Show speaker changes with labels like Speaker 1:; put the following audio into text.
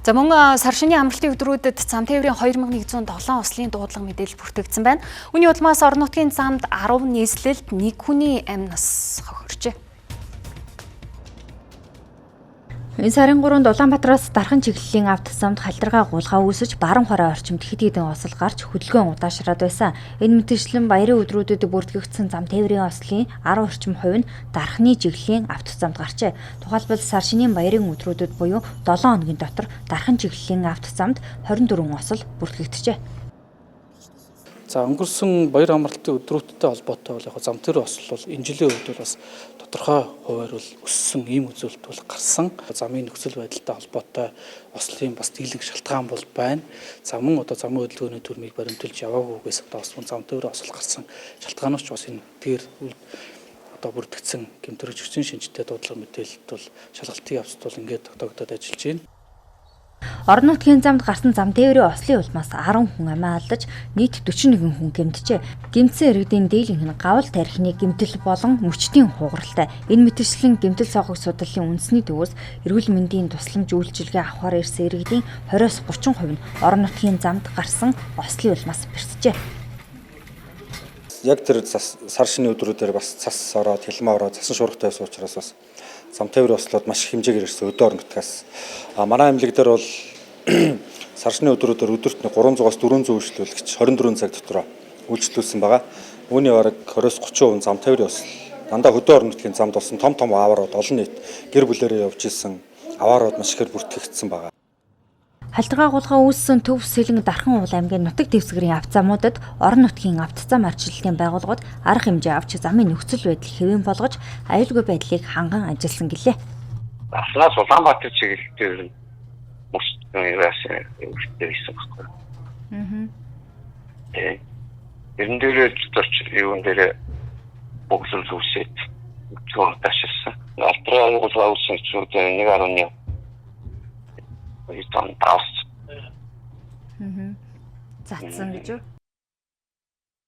Speaker 1: За мөн сар шинийн амралтын өдрүүдэд зам тээврийн 2107 ослын дуудлага мэдээлэл бүртгэгдсэн байна. Үүний улмаас орон нутгийн замд 10 нийслэлд 1 хүний амь нас хохирчээ. Энэ сарын 3-нд Улаанбаатараас Дархан чиглэлийн автозамд халдиргаа гулгаа үүсэж баруун хорой орчимд хэд хэдэн осол гарч хөдөлгөөн удаашраад байсан. Энэ мэтэгчлэн баярын өдрүүдэд бүртгэгдсэн зам тээврийн ослын 10 орчим хувь нь Дарханы чиглэлийн автозамд гарчээ. Тухайлбал сар шинийн баярын өдрүүдэд буюу 7 хоногийн дотор Дархан чиглэлийн автозамд 24 осол бүртгэгджээ.
Speaker 2: За өнгөрсөн баяр амралтын өдрүүдтэй холбоотой бол яг зам тээврийн осол бол энэ жилийн үед бол бас тодорхой хуваар бол өссөн ийм үзүүлэлт бол гарсан. Замын нөхцөл байдалтай холбоотой ослын бас дийлэнх шалтгаан бол байна. За мөн одоо замын хөдөлгөөний төрмийг баримтуулж яваагүйгээс одоо бас зам тээврийн осол гарсан шалтгаанууд ч бас энэ дээр одоо бүрдэгдсэн гэмтэрэг хүчин шинжтэй дуудлага мэдээлэлд бол шалгалтын явцд бол ингээд тогтоогдоод ажиллаж байна.
Speaker 3: Орон нутгийн замд гарсан зам тээврийн ослын улмаас 10 хүн амиа алдаж нийт 41 хүн гэмтжээ. Гэмтсэн иргэдийн дийлэнх нь гавал тархины гэмтэл болон мөчтийн хугаралтай. Энэ мэтэгчлэн гэмтэл согог судлалын үндэсний төвөөс эрүүл мэндийн тусламж үйлчилгээ авахар ирсэн иргэдийн 20-30% нь орон нутгийн замд гарсан ослын улмаас бэртжээ.
Speaker 4: Яг тэр сар шинийн өдрүүдээр бас цас ороод хилмээ ороод цасан шуургатай байсан учраас бас зам тээврийн ослууд маш их хэмжээгээр ирсэн өдөө орон нутгаас. Манай аймлаг дээр бол сар шинийн өдрүүдээр өдөрт 300-аас 400 үйлчлүүлэгч 24 цаг дотор үйлчлүүлсэн байгаа. Үүний бараг 20-30% зам тээврийн осол. Дандаа хөдөө орон нутгийн замд болсон том аваарууд олон нийт гэр бүлээрээ явж исэн аваарууд маш ихээр бүртгэгдсэн байгаа.
Speaker 3: Халдиргаа гулгаа үүссэн Төв Сэлэн Дархан уул аймгийн нутаг дэвсгэрийн автозамуудад орон нутгийн автозам арчилалтын байгууллагууд арга хэмжээ авч замын нөхцөл байдал хэвэн болгож аюулгүй байдлыг ханган ажилласан гэлээ.
Speaker 5: Аснаас Улаанбаатар чиглэлээр мөчтөөс өвчтөйсэн баггүй. Эрен дээр юун дээр богцол зүсэт зөвхөн алтраа гулгаа үүссэн зүйл 1.1
Speaker 3: Затсан гэж үү?